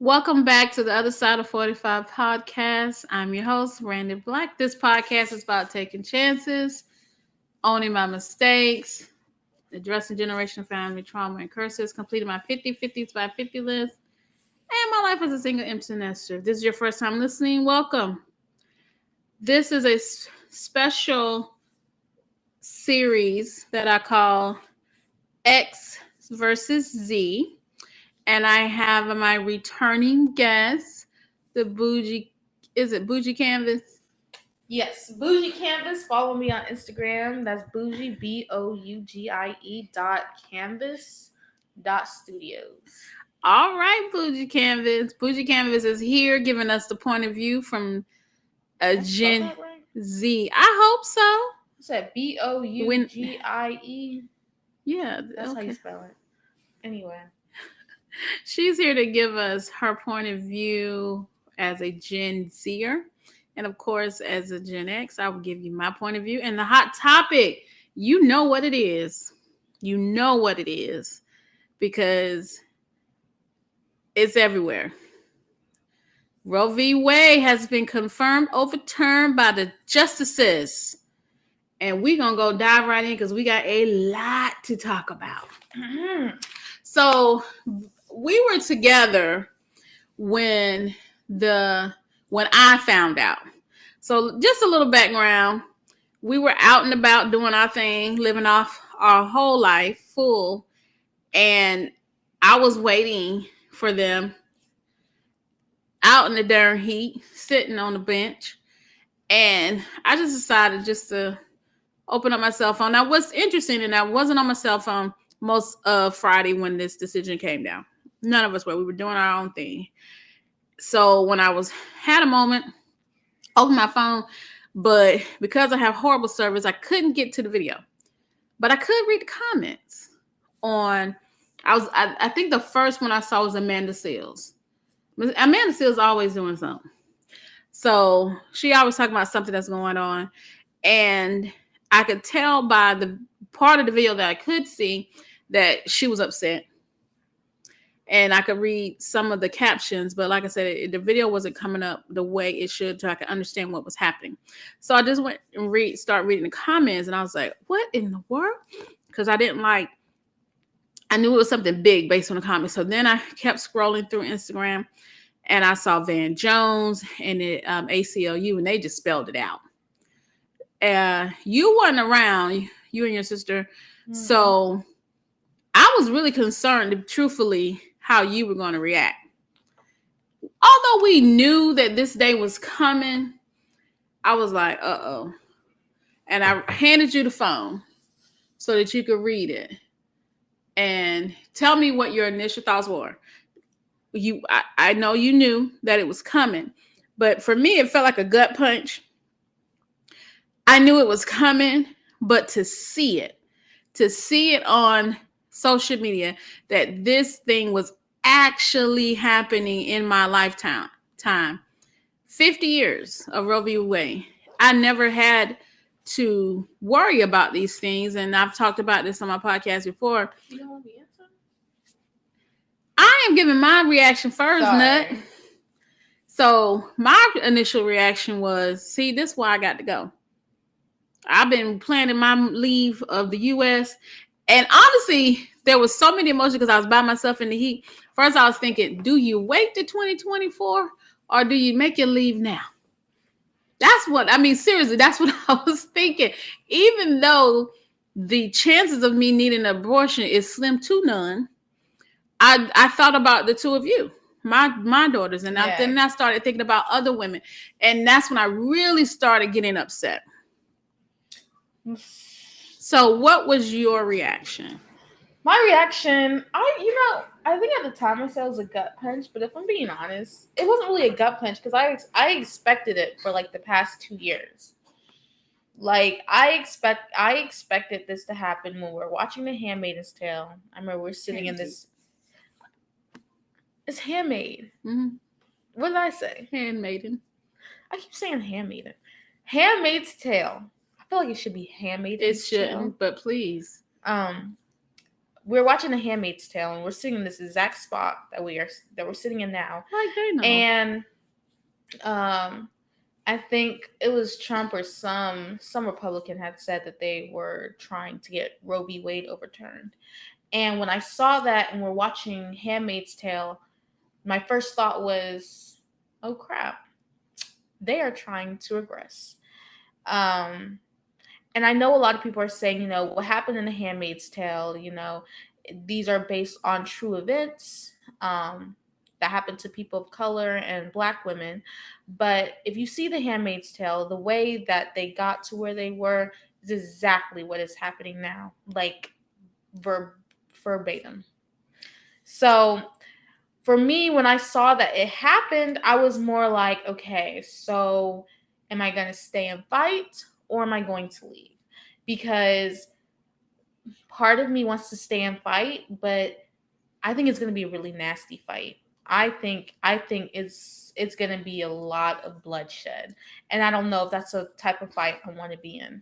Welcome back to the Other Side of 45 podcast. I'm your host, Randy Black. This podcast is about taking chances, owning my mistakes, addressing generational family trauma and curses, completing my 50/50s by 50 list, and my life as a single empty nester. If this is your first time listening, welcome. This is a special series that I call X versus Z. And I have my returning guest, the Bougie Canvas? Yes, Bougie Canvas. Follow me on Instagram. That's Bougie Bougie.canvas.studios. All right, Bougie Canvas. Bougie Canvas is here giving us the point of view from a Gen Z. I hope so. I said Bougie. Yeah, that's how you spell it. Anyway. She's here to give us her point of view as a Gen Zer. And of course, as a Gen X, I will give you my point of view. And the hot topic, you know what it is. You know what it is. Because it's everywhere. Roe v. Wade has been confirmed overturned by the justices. And we're going to go dive right in because we got a lot to talk about. Mm-hmm. So we were together when I found out. So just a little background. We were out and about doing our thing, living off our whole life full. And I was waiting for them out in the darn heat, sitting on the bench. And I just decided just to open up my cell phone. Now, what's interesting, and I wasn't on my cell phone most of Friday when this decision came down. None of us were. We were doing our own thing. So when I had a moment, opened my phone, but because I have horrible service, I couldn't get to the video. But I could read the comments on. I think the first one I saw was Amanda Seales. Amanda Seales is always doing something. So she always talking about something that's going on. And I could tell by the part of the video that I could see that she was upset. And I could read some of the captions, but like I said, the video wasn't coming up the way it should so I could understand what was happening. So I just went and start reading the comments, and I was like, what in the world? Because I knew it was something big based on the comments. So then I kept scrolling through Instagram, and I saw Van Jones and the ACLU, and they just spelled it out. You weren't around, you and your sister, so I was really concerned, truthfully, how you were going to react. Although we knew that this day was coming, I was like, uh-oh. And I handed you the phone so that you could read it. And tell me what your initial thoughts were. I know you knew that it was coming, but for me, it felt like a gut punch. I knew it was coming, but to see it on social media that this thing was actually happening in my lifetime. 50 years of Roe v. Wade. I never had to worry about these things, and I've talked about this on my podcast before. You don't want to answer? I am giving my reaction first, Nut. So my initial reaction was, see, this is why I got to go. I've been planning my leave of the U.S., and honestly, there was so many emotions because I was by myself in the heat. First, I was thinking, do you wait to 2024 or do you make your leave now? Seriously, that's what I was thinking. Even though the chances of me needing an abortion is slim to none, I thought about the two of you, my daughters, and then I started thinking about other women. And that's when I really started getting upset. So what was your reaction? My reaction, I think at the time I said it was a gut punch, but if I'm being honest, it wasn't really a gut punch because I expected it for like the past 2 years. Like I expected this to happen when we're watching The Handmaid's Tale. I remember we're sitting in this. It's Handmaid. Mm-hmm. What did I say? Handmaiden. I keep saying Handmaiden. Handmaid's Tale. I feel like it should be Handmaid's It shouldn't, Tale. but please. we're watching The Handmaid's Tale, and we're sitting in this exact spot that we're sitting in now, Like they know. and I think it was Trump or some Republican had said that they were trying to get Roe v. Wade overturned. And when I saw that and we're watching Handmaid's Tale, my first thought was, oh crap, they are trying to regress. And I know a lot of people are saying, what happened in The Handmaid's Tale, these are based on true events that happened to people of color and Black women. But if you see The Handmaid's Tale, the way that they got to where they were is exactly what is happening now, like verbatim. So for me, when I saw that it happened, I was more like, okay, so am I going to stay and fight or am I going to leave? Because part of me wants to stay and fight, but I think it's going to be a really nasty fight. I think it's going to be a lot of bloodshed, and I don't know if that's a type of fight I want to be in.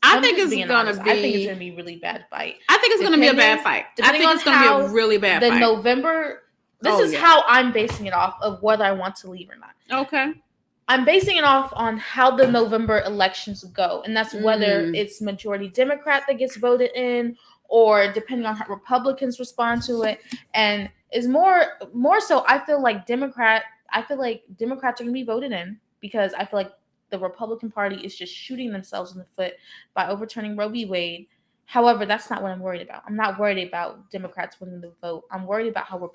I think it's gonna be. I think it's gonna be a really bad fight. I think it's gonna be a bad fight. I think it's gonna be a really bad fight. The November. This is how I'm basing it off of whether I want to leave or not. Okay. I'm basing it off on how the November elections go, and that's whether it's majority Democrat that gets voted in, or depending on how Republicans respond to it. And it's more so. I feel like Democrats are gonna be voted in because I feel like the Republican Party is just shooting themselves in the foot by overturning Roe v. Wade. However, that's not what I'm worried about. I'm not worried about Democrats winning the vote. I'm worried about how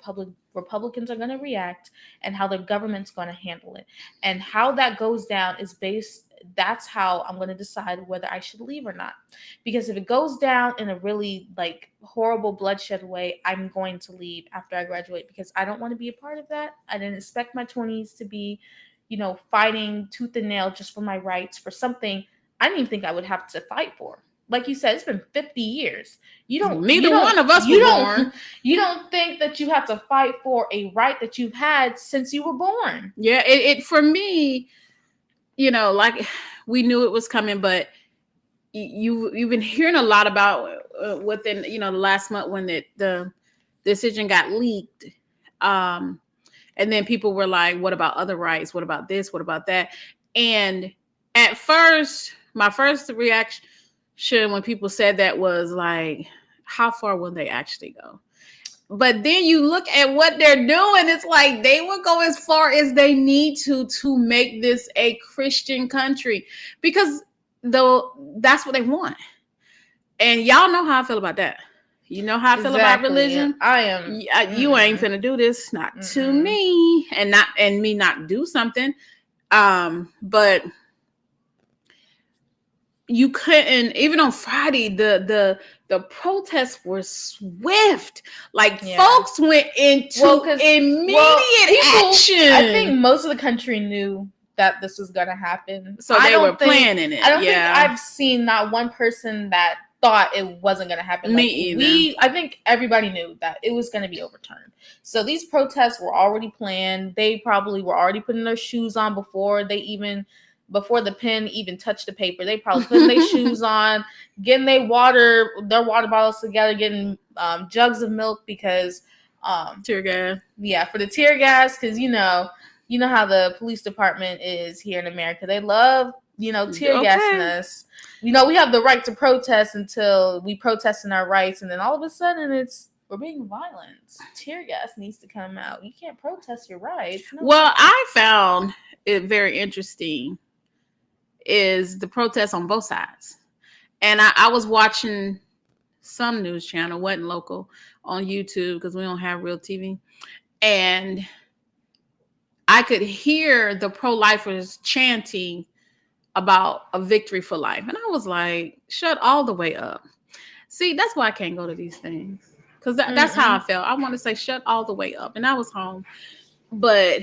Republicans are going to react and how the government's going to handle it. And how that goes down that's how I'm going to decide whether I should leave or not. Because if it goes down in a really horrible bloodshed way, I'm going to leave after I graduate because I don't want to be a part of that. I didn't expect my 20s to be fighting tooth and nail just for my rights, for something I didn't even think I would have to fight for. Like you said, it's been 50 years. Neither one of us were born. You don't think that you have to fight for a right that you've had since you were born. Yeah, it for me, like we knew it was coming, but you've been hearing a lot about within the last month when the decision got leaked. And then people were like, what about other rights? What about this? What about that? And at first, my first reaction when people said that was like, how far will they actually go? But then you look at what they're doing. It's like they will go as far as they need to make this a Christian country because that's what they want. And y'all know how I feel about that. You know how I feel about religion. I am. You ain't finna do this, not to me, and me not do something. But you couldn't. Even on Friday, the protests were swift. Folks went into immediate action. I think most of the country knew that this was gonna happen, so they were planning it. I don't think I've seen not one person that thought it wasn't going to happen. Me either. I think everybody knew that it was going to be overturned. So these protests were already planned. They probably were already putting their shoes on before the pen even touched the paper. They probably putting their shoes on, getting their water bottles together, getting jugs of milk because tear gas. Yeah, for the tear gas, because you know how the police department is here in America. They love tear gassing us. We have the right to protest until we protest in our rights, and then all of a sudden we're being violent. Tear gas needs to come out. You can't protest your rights. No. Well, I found it very interesting is the protests on both sides. And I was watching some news channel, wasn't local, on YouTube because we don't have real TV. And I could hear the pro-lifers chanting about a victory for life. And I was like, shut all the way up. See, that's why I can't go to these things. Because that's how I felt. I want to say shut all the way up. And I was home. But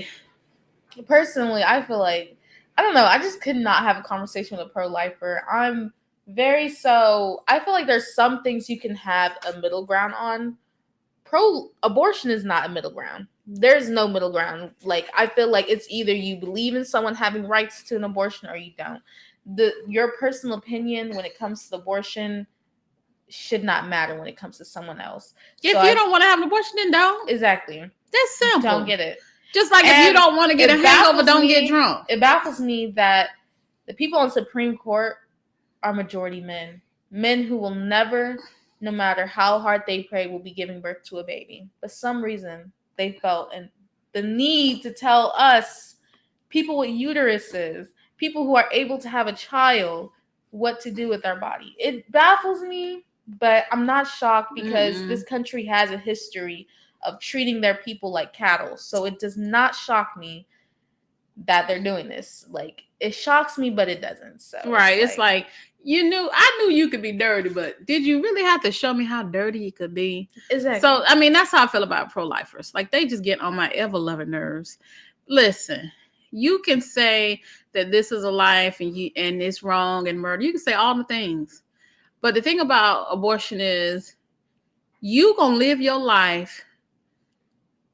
personally, I feel like, I don't know, I just could not have a conversation with a pro-lifer. I feel like there's some things you can have a middle ground on. Abortion is not a middle ground. There's no middle ground. I feel like it's either you believe in someone having rights to an abortion or you don't. Your personal opinion when it comes to abortion should not matter when it comes to someone else. If you don't want to have an abortion, then don't. Exactly. That's simple. Don't get it. Just like if you don't want to get a hangover, don't get drunk. It baffles me that the people on Supreme Court are majority men. Men who will never, no matter how hard they pray, will be giving birth to a baby. For some reason, they felt the need to tell us, people with uteruses, people who are able to have a child, what to do with our body. It baffles me, but I'm not shocked because this country has a history of treating their people like cattle. So it does not shock me that they're doing this. Like, it shocks me, but it doesn't. So right. It's like I knew you could be dirty, but did you really have to show me how dirty you could be? Exactly. So, I mean, that's how I feel about pro-lifers. Like, they just get on my ever-loving nerves. Listen, you can say that this is a life and it's wrong and murder. You can say all the things. But the thing about abortion is you gonna live your life.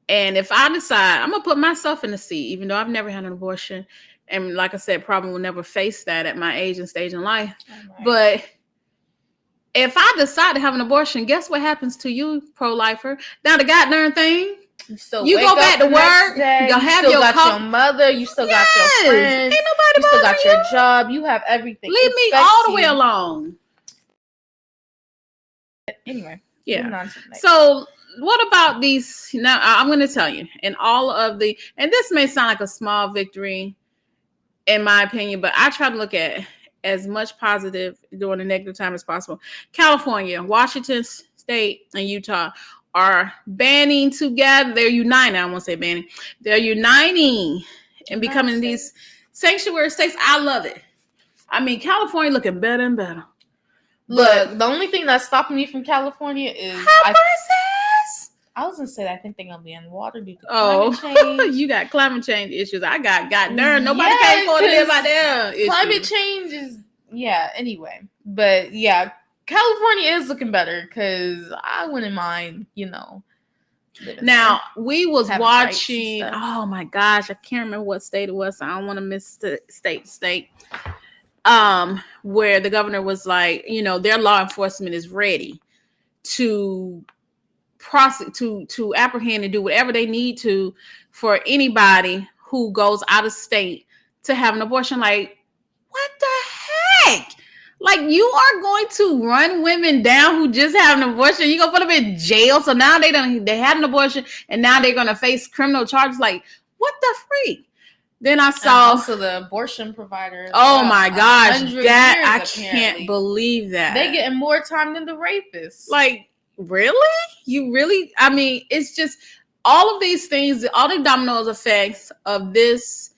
And if I decide, I'm going to put myself in the seat, even though I've never had an abortion. And like I said, probably will never face that at my age and stage in life. Right. But if I decide to have an abortion, guess what happens to you, pro-lifer? Now the goddamn thing. You go back to work. You'll have your mother. You still got your friends. Ain't nobody you still got your job. You have everything. Leave me all the way alone. Anyway. Yeah. So what about these? Now, I'm going to tell you, and this may sound like a small victory in my opinion, but I try to look at as much positive during the negative time as possible. California, Washington State, and Utah are banding together. They're uniting. I won't say banning. They're uniting and becoming these sanctuary states. I love it. I mean, California looking better and better. Look, the only thing that's stopping me from California is I was gonna say that I think they're gonna be in water due to climate change. You got climate change issues. I got darn. Nobody can afford to live out there. Climate change is anyway. But yeah, California is looking better because I wouldn't mind, Now we was watching. Oh my gosh, I can't remember what state it was. So I don't want to miss the state. Where the governor was like, their law enforcement is ready to prosecute, to apprehend and do whatever they need to for anybody who goes out of state to have an abortion. Like, what the heck? Like, you are going to run women down who just have an abortion. You're gonna put them in jail. So now they had an abortion and now they're gonna face criminal charges. Like, what the freak? Then I saw also the abortion providers. Oh my gosh, I can't believe that. They getting more time than the rapists. Like, really? You really? I mean, it's just all of these things, all the dominoes effects of this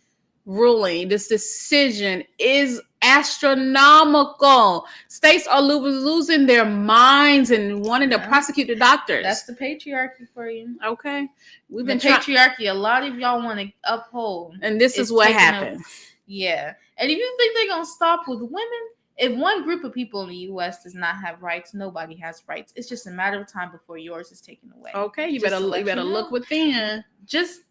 ruling, this decision is astronomical. States are losing their minds and wanting to prosecute the doctors. That's the patriarchy for you. Okay. We've been patriarchy. A lot of y'all want to uphold. And this is what happens. Yeah. And if you think they're going to stop with women, if one group of people in the U.S. does not have rights, nobody has rights. It's just a matter of time before yours is taken away. Okay. You better look within. Just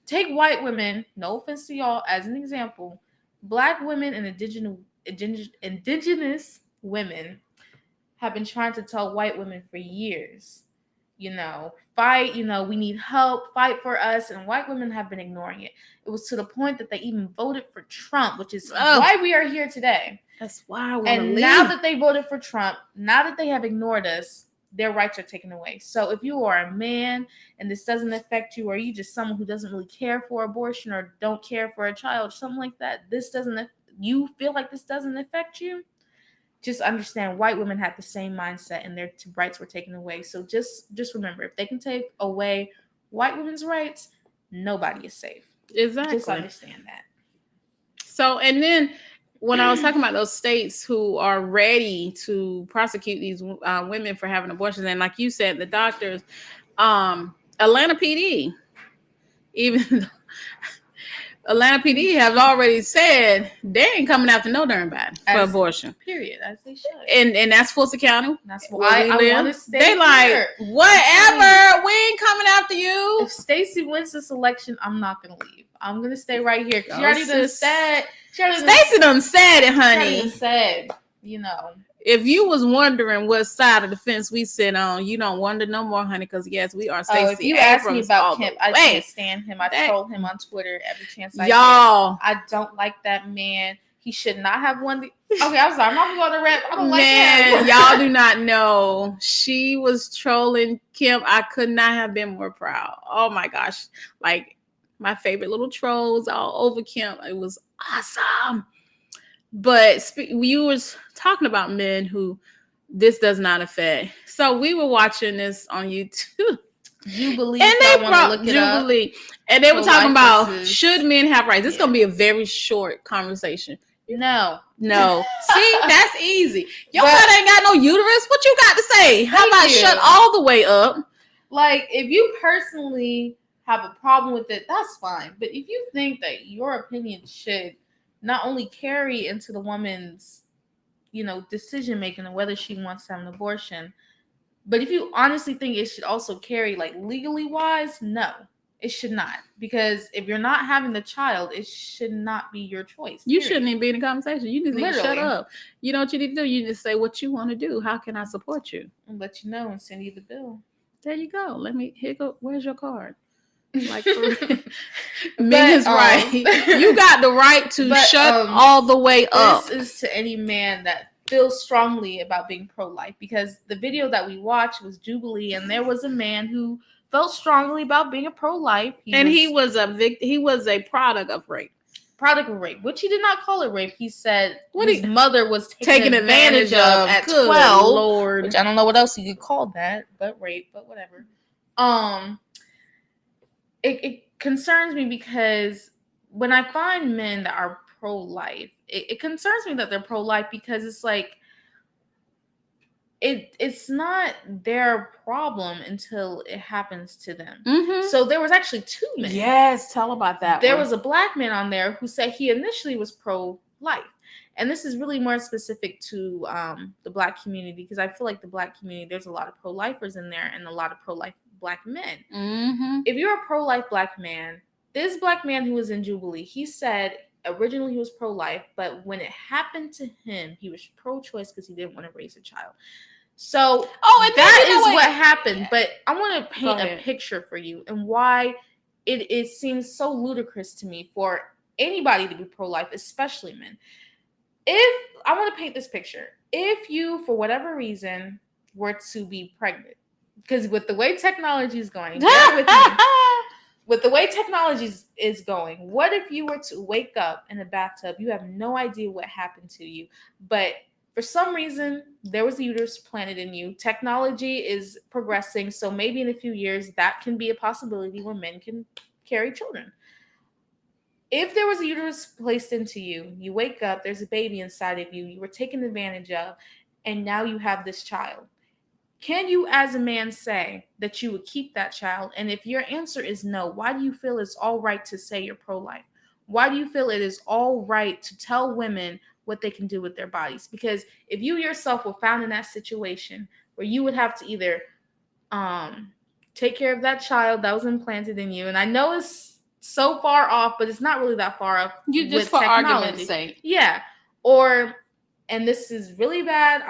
take white women, no offense to y'all, as an example. Black women and indigenous women have been trying to tell white women for years, fight, we need help, fight for us. And white women have been ignoring it. It was to the point that they even voted for Trump, which is why we are here today. That's why I want to leave. Now that they voted for Trump, now that they have ignored us, their rights are taken away. So if you are a man and this doesn't affect you, or you just someone who doesn't really care for abortion or don't care for a child, something like that, you feel like this doesn't affect you, just understand white women had the same mindset and their rights were taken away. So just remember, if they can take away white women's rights, nobody is safe. Exactly. Just understand that. So, and then when I was talking about those states who are ready to prosecute these women for having abortions, and like you said, the doctors, Atlanta PD, even Atlanta PD has already said they ain't coming after no darn body for abortion. Period, as they should. And that's Fulton County. That's why I want to stay They like, here. Whatever, we ain't coming after you. If Stacey wins this election, I'm not gonna leave. I'm gonna stay right here. She already done said. Stacey done said it, honey. She already said, If you was wondering what side of the fence we sit on, you don't wonder no more, honey. Because yes, we are Stacey if you ask me Abrams about all Kemp, the I way. can't stand him. I troll him on Twitter every chance I Y'all, get. I don't like that man. He should not have won the. Okay, I'm sorry. I'm not going to rap. I don't like man, him. y'all do not know. She was trolling Kim. I could not have been more proud. Oh my gosh, like my favorite little trolls all over Kim. It was awesome. But you was talking about men who this does not affect. So we were watching this on YouTube. Jubilee, and they brought look Jubilee, and they were talking about should men have rights. This is gonna be a very short conversation. No. See, that's easy. Your butt ain't got no uterus. What you got to say? How about shut all the way up? Like, if you personally have a problem with it, that's fine. But if you think that your opinion should not only carry into the woman's, decision making on whether she wants to have an abortion, but if you honestly think it should also carry, like, legally wise, no, it should not. Because if you're not having the child, it should not be your choice. You shouldn't even be in the conversation. You just need to shut up. You know what you need to do? You just say what you want to do. How can I support you? I'll let you know and send you the bill. There you go. Where's your card? Like, men is right. You got the right to shut all the way up. This is to any man that feels strongly about being pro-life, because the video that we watched was Jubilee, and there was a man who felt strongly about being a pro-life. He was a product of rape. Which he did not call it rape. He said his mother was taken advantage of at 12. Lord. Which I don't know what else you could call that, but rape, but whatever. It concerns me because when I find men that are pro-life, it concerns me that they're pro-life, because it's like it's not their problem until it happens to them. Mm-hmm. So there was actually two men. Yes, tell about that. There was a black man on there who said he initially was pro-life. And this is really more specific to the black community, because I feel like the black community, there's a lot of pro-lifers in there and a lot of pro-life black men. Mm-hmm. If you're a pro-life black man, this black man who was in Jubilee, he said originally he was pro-life, but when it happened to him, he was pro-choice because he didn't want to raise a child. So that is what happened. Yeah. But I want to paint a picture for you and why it seems so ludicrous to me for anybody to be pro-life, especially men. If I want to paint this picture, if you, for whatever reason, were to be pregnant, because with the way technology is going, bear with me. With the way technology is going, what if you were to wake up in a bathtub? You have no idea what happened to you, but for some reason, there was a uterus planted in you. Technology is progressing, so maybe in a few years, that can be a possibility where men can carry children. If there was a uterus placed into you, you wake up, there's a baby inside of you, you were taken advantage of, and now you have this child. Can you as a man say that you would keep that child? And if your answer is no, why do you feel it's all right to say you're pro-life? Why do you feel it is all right to tell women what they can do with their bodies? Because if you yourself were found in that situation where you would have to either take care of that child that was implanted in you, and I know it's so far off, but it's not really that far off. You just for argument's sake. Yeah. And this is really bad.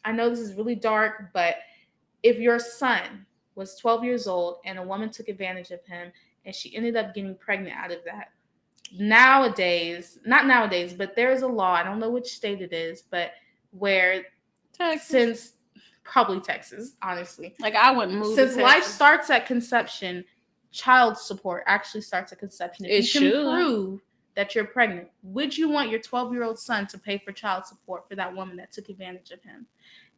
I know this is really dark, but if your son was 12 years old and a woman took advantage of him and she ended up getting pregnant out of that, not nowadays, but there is a law, I don't know which state it is, but where probably Texas, honestly. Like I wouldn't move. Since life starts at conception, child support actually starts at conception. If you can prove that you're pregnant, would you want your 12-year-old son to pay for child support for that woman that took advantage of him?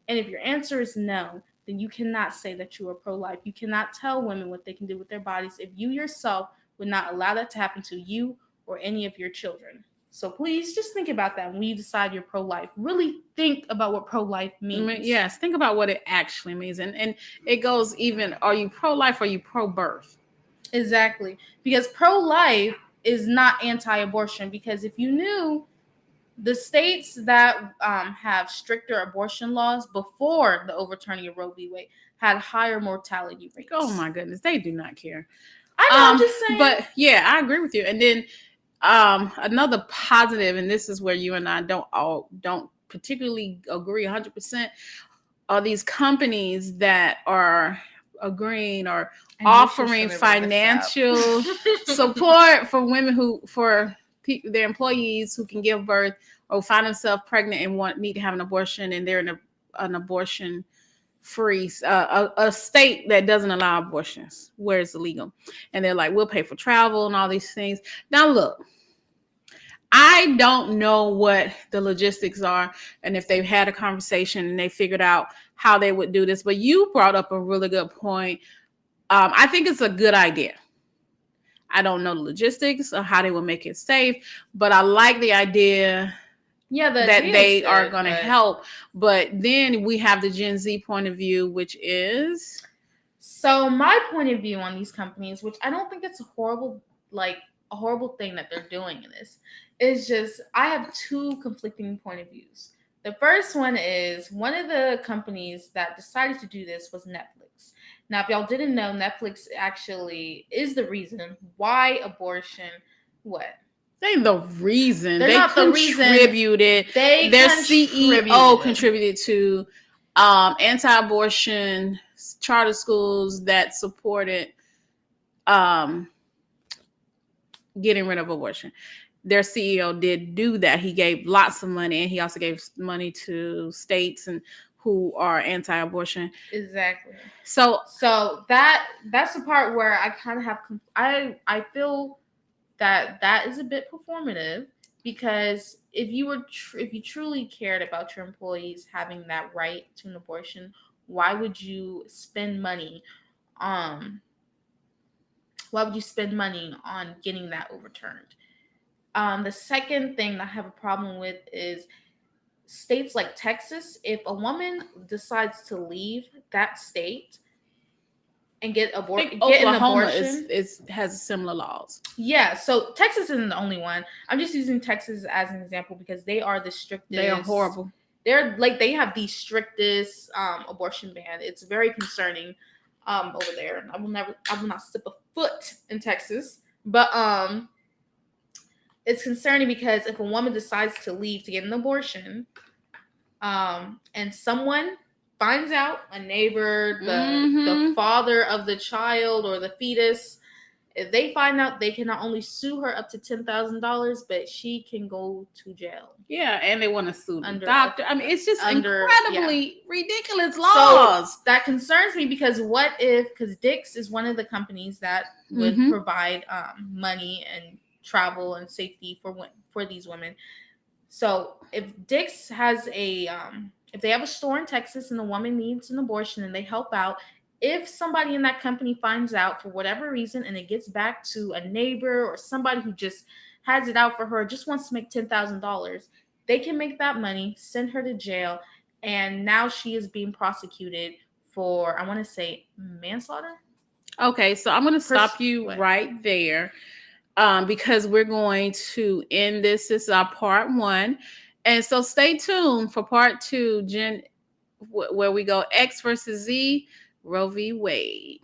And if your answer is no, then you cannot say that you are pro-life. You cannot tell women what they can do with their bodies if you yourself would not allow that to happen to you or any of your children. So please just think about that when you decide you're pro-life. Really think about what pro-life means. Yes, think about what it actually means. And it goes even, are you pro-life or are you pro-birth? Exactly. Because pro-life is not anti-abortion, because if you knew, the states that have stricter abortion laws before the overturning of Roe v. Wade had higher mortality rates. Oh my goodness, they do not care. I know, I'm just saying. But yeah, I agree with you. And then another positive, and this is where you and I don't particularly agree 100%, are these companies that are agreeing or offering financial support for women their employees who can give birth or find themselves pregnant and need to have an abortion, and they're in an abortion free a state that doesn't allow abortions where it's illegal, and they're like, we'll pay for travel and all these things. Now look, I don't know what the logistics are and if they've had a conversation and they figured out how they would do this, but you brought up a really good point. I think it's a good idea. I don't know the logistics or how they will make it safe, but I like the idea that they are going to help. But then we have the Gen Z point of view, which is... So my point of view on these companies, which I don't think it's a horrible thing that they're doing in this, is just I have two conflicting point of views. The first one is one of the companies that decided to do this was Netflix. Now, if y'all didn't know, Netflix actually is the reason why abortion, what? They the reason. They're they not contributed. The reason. Their CEO contributed to anti-abortion charter schools that supported getting rid of abortion. Their CEO did do that. He gave lots of money, and he also gave money to states and who are anti-abortion. Exactly. So that's the part where I kind of have I feel that is a bit performative, because if you truly cared about your employees having that right to an abortion, why would you spend money on getting that overturned? The second thing that I have a problem with is states like Texas. If a woman decides to leave that state and get an abortion, has similar laws. Yeah, so Texas isn't the only one. I'm just using Texas as an example because they are the strictest. They are horrible. They have the strictest abortion ban. It's very concerning over there. I will not step a foot in Texas, but it's concerning because if a woman decides to leave to get an abortion, and someone finds out, a neighbor, the father of the child or the fetus, if they find out, they can not only sue her up to $10,000, but she can go to jail. Yeah, and they want to sue the doctor. It's just incredibly ridiculous laws. So that concerns me because because Dix is one of the companies that would provide money and travel and safety for these women. So if Dix has if they have a store in Texas and the woman needs an abortion and they help out, if somebody in that company finds out for whatever reason and it gets back to a neighbor or somebody who just has it out for her, just wants to make $10,000, they can make that money, send her to jail, and now she is being prosecuted for, I want to say, manslaughter. Okay, so I'm going to stop you right there. Because we're going to end this. This is our part 1. And so stay tuned for part 2, where we go X versus Z, Roe v. Wade.